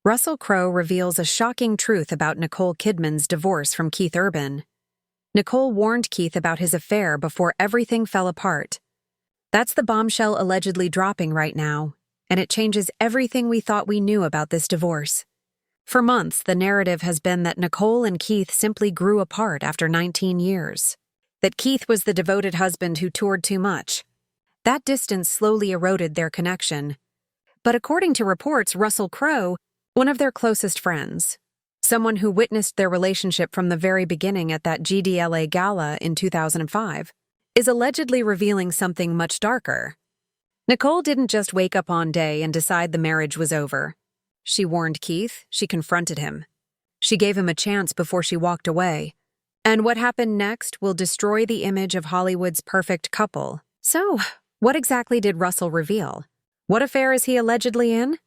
Russell Crowe reveals a shocking truth about Nicole Kidman's divorce from Keith Urban. Nicole warned Keith about his affair before everything fell apart. That's the bombshell allegedly dropping right now, and it changes everything we thought we knew about this divorce. For months, the narrative has been that Nicole and Keith simply grew apart after 19 years. That Keith was the devoted husband who toured too much. That distance slowly eroded their connection. But according to reports, Russell Crowe, one of their closest friends, someone who witnessed their relationship from the very beginning at that GDLA gala in 2005, is allegedly revealing something much darker. Nicole didn't just wake up one day and decide the marriage was over. She warned Keith, she confronted him. She gave him a chance before she walked away. And what happened next will destroy the image of Hollywood's perfect couple. So, what exactly did Russell reveal? What affair is he allegedly in?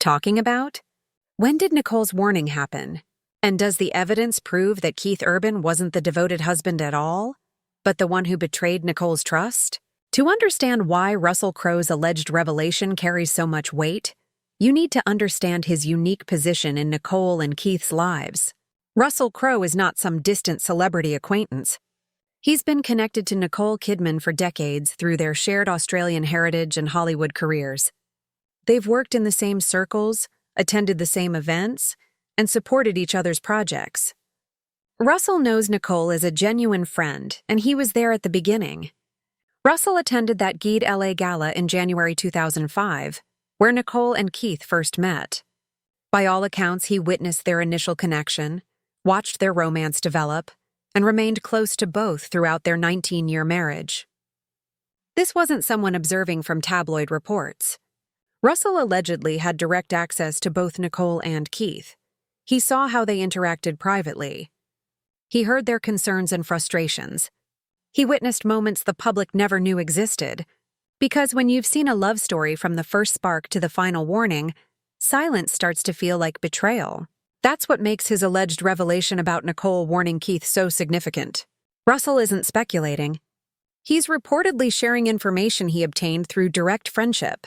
Talking about? When did Nicole's warning happen? And does the evidence prove that Keith Urban wasn't the devoted husband at all, but the one who betrayed Nicole's trust? To understand why Russell Crowe's alleged revelation carries so much weight, you need to understand his unique position in Nicole and Keith's lives. Russell Crowe is not some distant celebrity acquaintance. He's been connected to Nicole Kidman for decades through their shared Australian heritage and Hollywood careers. They've worked in the same circles, attended the same events, and supported each other's projects. Russell knows Nicole as a genuine friend, and he was there at the beginning. Russell attended that GDLA gala in January 2005, where Nicole and Keith first met. By all accounts, he witnessed their initial connection, watched their romance develop, and remained close to both throughout their 19-year marriage. This wasn't someone observing from tabloid reports. Russell allegedly had direct access to both Nicole and Keith. He saw how they interacted privately. He heard their concerns and frustrations. He witnessed moments the public never knew existed. Because when you've seen a love story from the first spark to the final warning, silence starts to feel like betrayal. That's what makes his alleged revelation about Nicole warning Keith so significant. Russell isn't speculating. He's reportedly sharing information he obtained through direct friendship.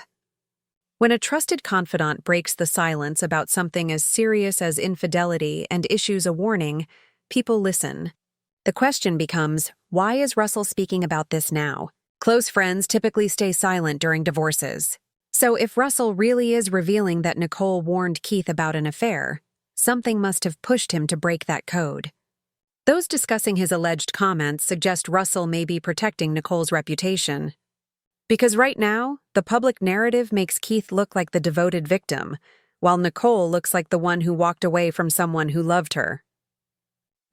When a trusted confidant breaks the silence about something as serious as infidelity and issues a warning, people listen. The question becomes, why is Russell speaking about this now? Close friends typically stay silent during divorces. So if Russell really is revealing that Nicole warned Keith about an affair, something must have pushed him to break that code. Those discussing his alleged comments suggest Russell may be protecting Nicole's reputation. Because right now, the public narrative makes Keith look like the devoted victim, while Nicole looks like the one who walked away from someone who loved her.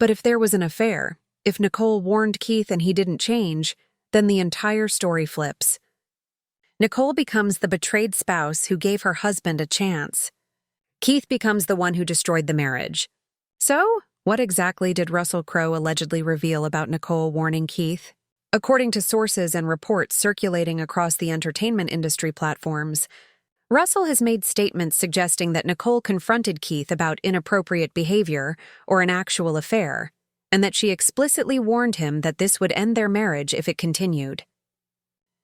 But if there was an affair, if Nicole warned Keith and he didn't change, then the entire story flips. Nicole becomes the betrayed spouse who gave her husband a chance. Keith becomes the one who destroyed the marriage. So, what exactly did Russell Crowe allegedly reveal about Nicole warning Keith? According to sources and reports circulating across the entertainment industry platforms, Russell has made statements suggesting that Nicole confronted Keith about inappropriate behavior or an actual affair, and that she explicitly warned him that this would end their marriage if it continued.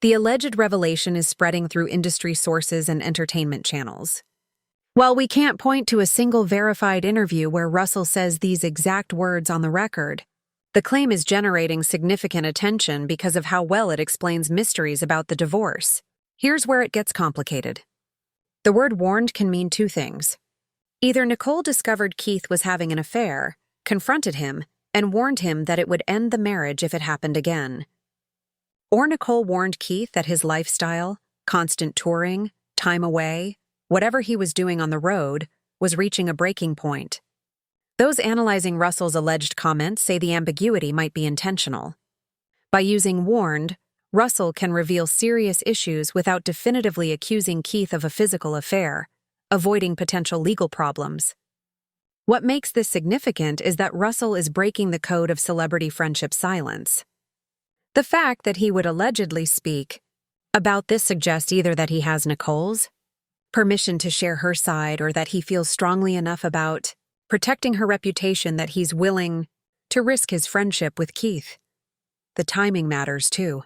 The alleged revelation is spreading through industry sources and entertainment channels. While we can't point to a single verified interview where Russell says these exact words on the record, the claim is generating significant attention because of how well it explains mysteries about the divorce. Here's where it gets complicated. The word warned can mean two things. Either Nicole discovered Keith was having an affair, confronted him, and warned him that it would end the marriage if it happened again. Or Nicole warned Keith that his lifestyle, constant touring, time away, whatever he was doing on the road, was reaching a breaking point. Those analyzing Russell's alleged comments say the ambiguity might be intentional. By using warned, Russell can reveal serious issues without definitively accusing Keith of a physical affair, avoiding potential legal problems. What makes this significant is that Russell is breaking the code of celebrity friendship silence. The fact that he would allegedly speak about this suggests either that he has Nicole's permission to share her side or that he feels strongly enough about protecting her reputation that he's willing to risk his friendship with Keith. The timing matters, too.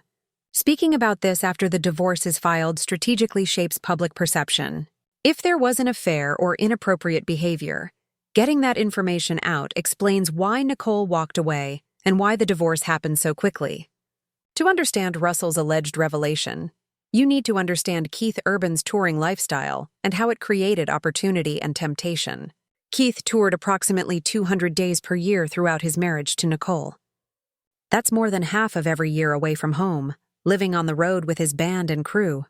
Speaking about this after the divorce is filed strategically shapes public perception. If there was an affair or inappropriate behavior, getting that information out explains why Nicole walked away and why the divorce happened so quickly. To understand Russell's alleged revelation, you need to understand Keith Urban's touring lifestyle and how it created opportunity and temptation. Keith toured approximately 200 days per year throughout his marriage to Nicole. That's more than half of every year away from home, living on the road with his band and crew.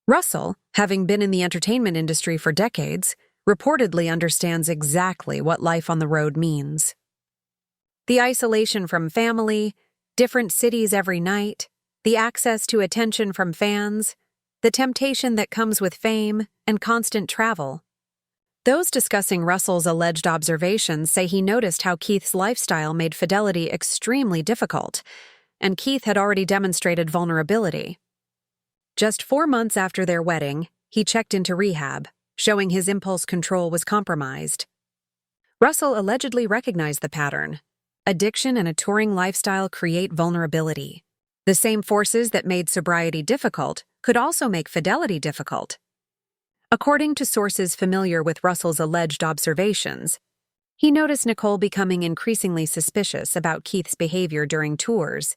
Russell, having been in the entertainment industry for decades, reportedly understands exactly what life on the road means. The isolation from family, different cities every night, the access to attention from fans, the temptation that comes with fame, and constant travel. Those discussing Russell's alleged observations say he noticed how Keith's lifestyle made fidelity extremely difficult, and Keith had already demonstrated vulnerability. Just 4 months after their wedding, he checked into rehab, showing his impulse control was compromised. Russell allegedly recognized the pattern. Addiction and a touring lifestyle create vulnerability. The same forces that made sobriety difficult could also make fidelity difficult. According to sources familiar with Russell's alleged observations, he noticed Nicole becoming increasingly suspicious about Keith's behavior during tours.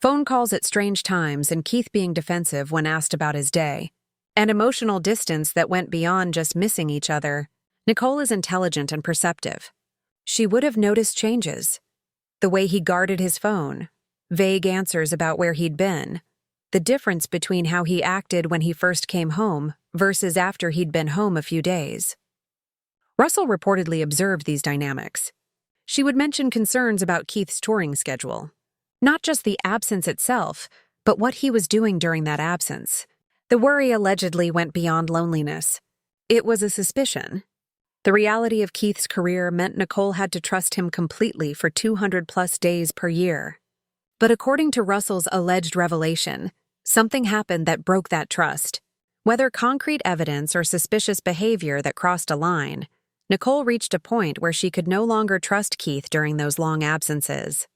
Phone calls at strange times and Keith being defensive when asked about his day, and emotional distance that went beyond just missing each other. Nicole is intelligent and perceptive. She would have noticed changes. The way he guarded his phone, vague answers about where he'd been, the difference between how he acted when he first came home versus after he'd been home a few days. Russell reportedly observed these dynamics. She would mention concerns about Keith's touring schedule. Not just the absence itself, but what he was doing during that absence. The worry allegedly went beyond loneliness. It was a suspicion. The reality of Keith's career meant Nicole had to trust him completely for 200-plus days per year. But according to Russell's alleged revelation, something happened that broke that trust. Whether concrete evidence or suspicious behavior that crossed a line, Nicole reached a point where she could no longer trust Keith during those long absences.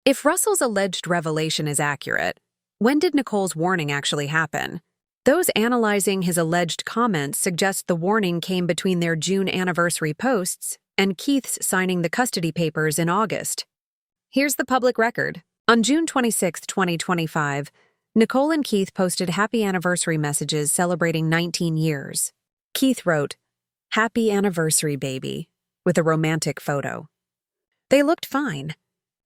If Russell's alleged revelation is accurate, when did Nicole's warning actually happen? Those analyzing his alleged comments suggest the warning came between their June anniversary posts and Keith's signing the custody papers in August. Here's the public record. On June 26, 2025, Nicole and Keith posted happy anniversary messages celebrating 19 years. Keith wrote, "Happy anniversary, baby," with a romantic photo. They looked fine.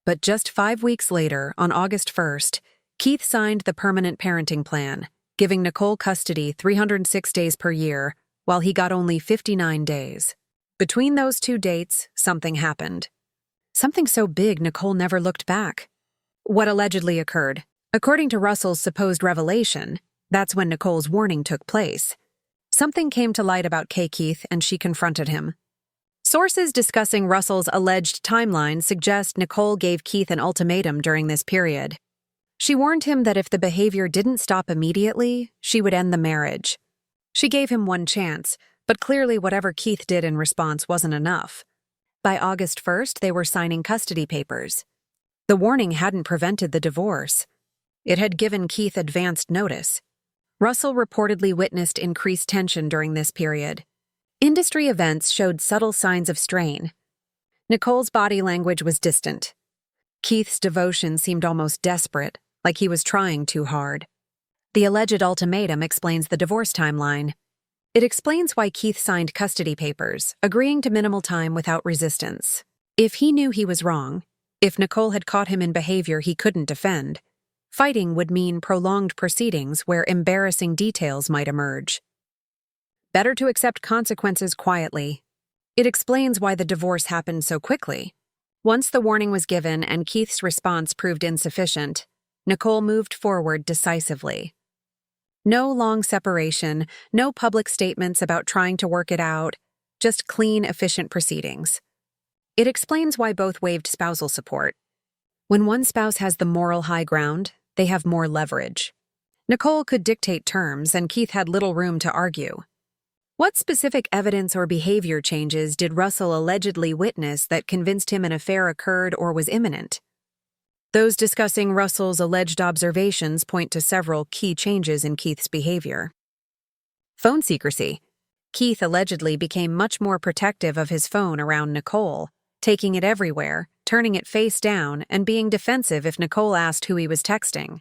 But just 5 weeks later, on August 1st, Keith signed the permanent parenting plan, giving Nicole custody 306 days per year, while he got only 59 days. Between those two dates, something happened. Something so big Nicole never looked back. What allegedly occurred? According to Russell's supposed revelation, that's when Nicole's warning took place. Something came to light about Keith and she confronted him. Sources discussing Russell's alleged timeline suggest Nicole gave Keith an ultimatum during this period. She warned him that if the behavior didn't stop immediately, she would end the marriage. She gave him one chance, but clearly whatever Keith did in response wasn't enough. By August 1st, they were signing custody papers. The warning hadn't prevented the divorce. It had given Keith advanced notice. Russell reportedly witnessed increased tension during this period. Industry events showed subtle signs of strain. Nicole's body language was distant. Keith's devotion seemed almost desperate, like he was trying too hard. The alleged ultimatum explains the divorce timeline. It explains why Keith signed custody papers, agreeing to minimal time without resistance. If he knew he was wrong, if Nicole had caught him in behavior he couldn't defend, fighting would mean prolonged proceedings where embarrassing details might emerge. Better to accept consequences quietly. It explains why the divorce happened so quickly. Once the warning was given and Keith's response proved insufficient, Nicole moved forward decisively. No long separation, no public statements about trying to work it out, just clean, efficient proceedings. It explains why both waived spousal support. When one spouse has the moral high ground, they have more leverage. Nicole could dictate terms, and Keith had little room to argue. What specific evidence or behavior changes did Russell allegedly witness that convinced him an affair occurred or was imminent? Those discussing Russell's alleged observations point to several key changes in Keith's behavior. Phone secrecy. Keith allegedly became much more protective of his phone around Nicole, taking it everywhere, turning it face down, and being defensive if Nicole asked who he was texting.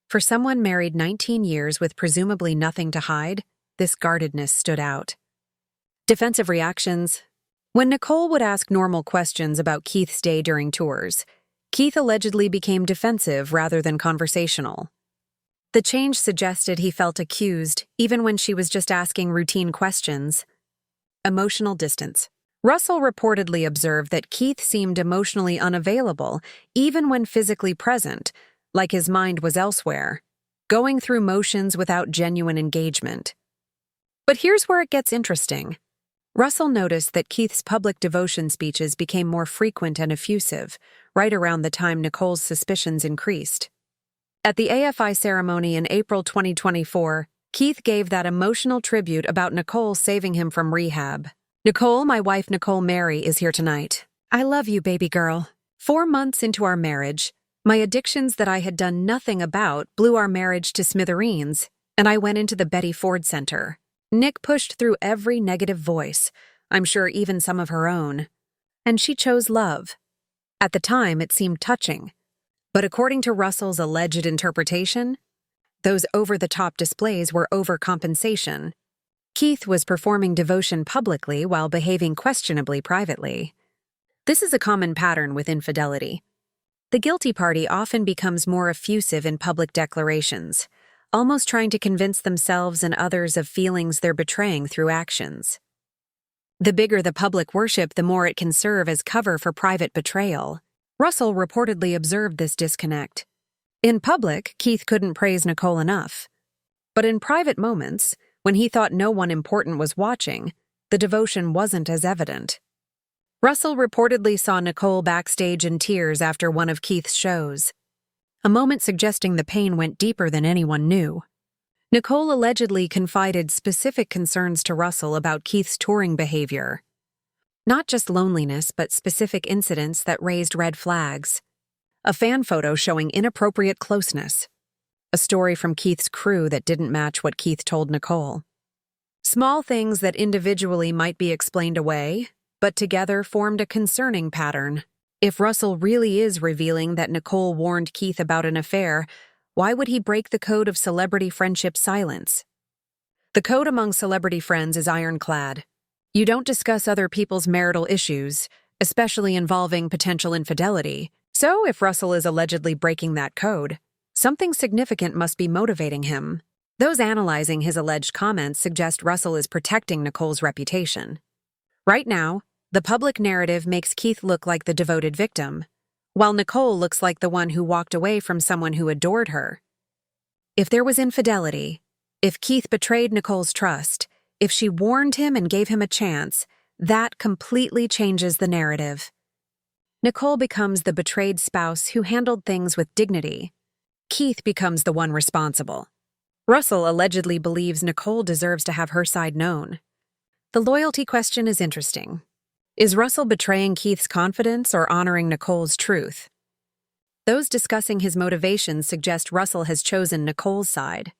For someone married 19 years with presumably nothing to hide, this guardedness stood out. Defensive reactions. When Nicole would ask normal questions about Keith's day during tours, Keith allegedly became defensive rather than conversational. The change suggested he felt accused, even when she was just asking routine questions. Emotional distance. Russell reportedly observed that Keith seemed emotionally unavailable, even when physically present, like his mind was elsewhere, going through motions without genuine engagement. But here's where it gets interesting. Russell noticed that Keith's public devotion speeches became more frequent and effusive, right around the time Nicole's suspicions increased. At the AFI ceremony in April 2024, Keith gave that emotional tribute about Nicole saving him from rehab. "Nicole, my wife Nicole Mary, is here tonight. I love you, baby girl. 4 months into our marriage, my addictions that I had done nothing about blew our marriage to smithereens, and I went into the Betty Ford Center. Nick pushed through every negative voice, I'm sure even some of her own. And she chose love. At the time, it seemed touching. But according to Russell's alleged interpretation, those over-the-top displays were overcompensation. Keith was performing devotion publicly while behaving questionably privately. This is a common pattern with infidelity. The guilty party often becomes more effusive in public declarations, almost trying to convince themselves and others of feelings they're betraying through actions. The bigger the public worship, the more it can serve as cover for private betrayal. Russell reportedly observed this disconnect. In public, Keith couldn't praise Nicole enough. But in private moments, when he thought no one important was watching, the devotion wasn't as evident. Russell reportedly saw Nicole backstage in tears after one of Keith's shows, a moment suggesting the pain went deeper than anyone knew. Nicole allegedly confided specific concerns to Russell about Keith's touring behavior. Not just loneliness, but specific incidents that raised red flags. A fan photo showing inappropriate closeness. A story from Keith's crew that didn't match what Keith told Nicole. Small things that individually might be explained away, but together formed a concerning pattern. If Russell really is revealing that Nicole warned Keith about an affair, why would he break the code of celebrity friendship silence? The code among celebrity friends is ironclad. You don't discuss other people's marital issues, especially involving potential infidelity. So if Russell is allegedly breaking that code, something significant must be motivating him. Those analyzing his alleged comments suggest Russell is protecting Nicole's reputation. Right now, the public narrative makes Keith look like the devoted victim, while Nicole looks like the one who walked away from someone who adored her. If there was infidelity, if Keith betrayed Nicole's trust, if she warned him and gave him a chance, that completely changes the narrative. Nicole becomes the betrayed spouse who handled things with dignity. Keith becomes the one responsible. Russell allegedly believes Nicole deserves to have her side known. The loyalty question is interesting. Is Russell betraying Keith's confidence or honoring Nicole's truth? Those discussing his motivations suggest Russell has chosen Nicole's side.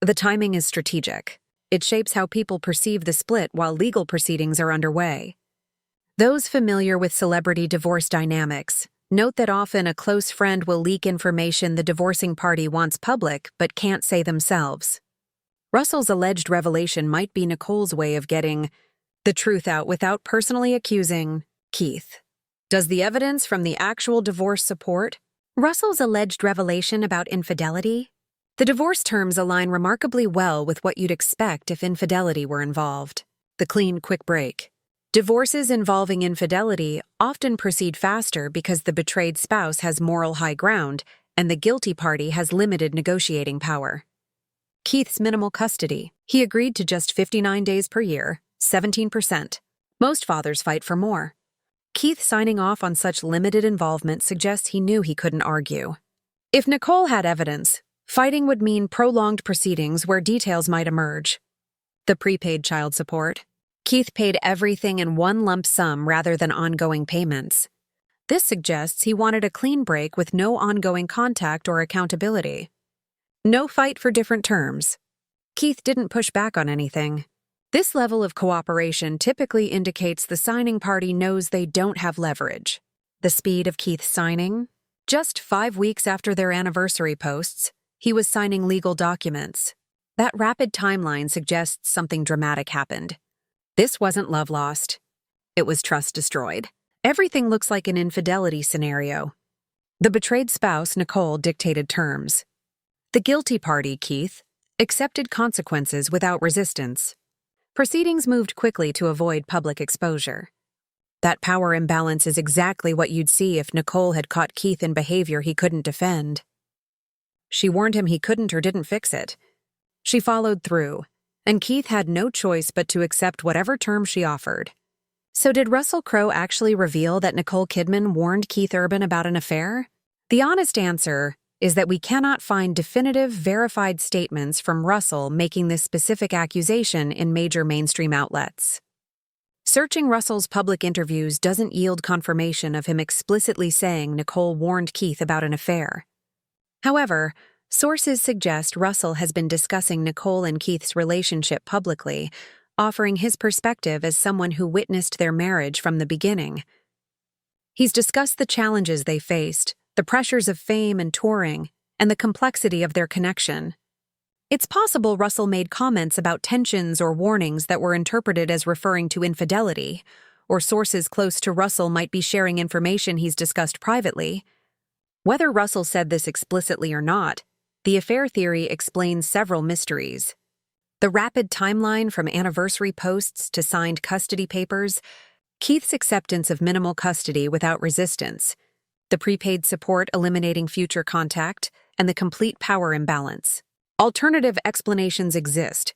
The timing is strategic. It shapes how people perceive the split while legal proceedings are underway. Those familiar with celebrity divorce dynamics note that often a close friend will leak information the divorcing party wants public but can't say themselves. Russell's alleged revelation might be Nicole's way of getting the truth out without personally accusing Keith. Does the evidence from the actual divorce support Russell's alleged revelation about infidelity? The divorce terms align remarkably well with what you'd expect if infidelity were involved. The clean, quick break. Divorces involving infidelity often proceed faster because the betrayed spouse has moral high ground and the guilty party has limited negotiating power. Keith's minimal custody. He agreed to just 59 days per year, 17%. Most fathers fight for more. Keith signing off on such limited involvement suggests he knew he couldn't argue. If Nicole had evidence, fighting would mean prolonged proceedings where details might emerge. The prepaid child support. Keith paid everything in one lump sum rather than ongoing payments. This suggests he wanted a clean break with no ongoing contact or accountability. No fight for different terms. Keith didn't push back on anything. This level of cooperation typically indicates the signing party knows they don't have leverage. The speed of Keith's signing? Just 5 weeks after their anniversary posts, he was signing legal documents. That rapid timeline suggests something dramatic happened. This wasn't love lost. It was trust destroyed. Everything looks like an infidelity scenario. The betrayed spouse, Nicole, dictated terms. The guilty party, Keith, accepted consequences without resistance. Proceedings moved quickly to avoid public exposure. That power imbalance is exactly what you'd see if Nicole had caught Keith in behavior he couldn't defend. She warned him he couldn't or didn't fix it. She followed through, and Keith had no choice but to accept whatever terms she offered. So did Russell Crowe actually reveal that Nicole Kidman warned Keith Urban about an affair? The honest answer is that we cannot find definitive, verified statements from Russell making this specific accusation in major mainstream outlets. Searching Russell's public interviews doesn't yield confirmation of him explicitly saying Nicole warned Keith about an affair. However, sources suggest Russell has been discussing Nicole and Keith's relationship publicly, offering his perspective as someone who witnessed their marriage from the beginning. He's discussed the challenges they faced, the pressures of fame and touring, and the complexity of their connection. It's possible Russell made comments about tensions or warnings that were interpreted as referring to infidelity, or sources close to Russell might be sharing information he's discussed privately. Whether Russell said this explicitly or not, the affair theory explains several mysteries. The rapid timeline from anniversary posts to signed custody papers, Keith's acceptance of minimal custody without resistance, the prepaid support eliminating future contact, and the complete power imbalance. Alternative explanations exist,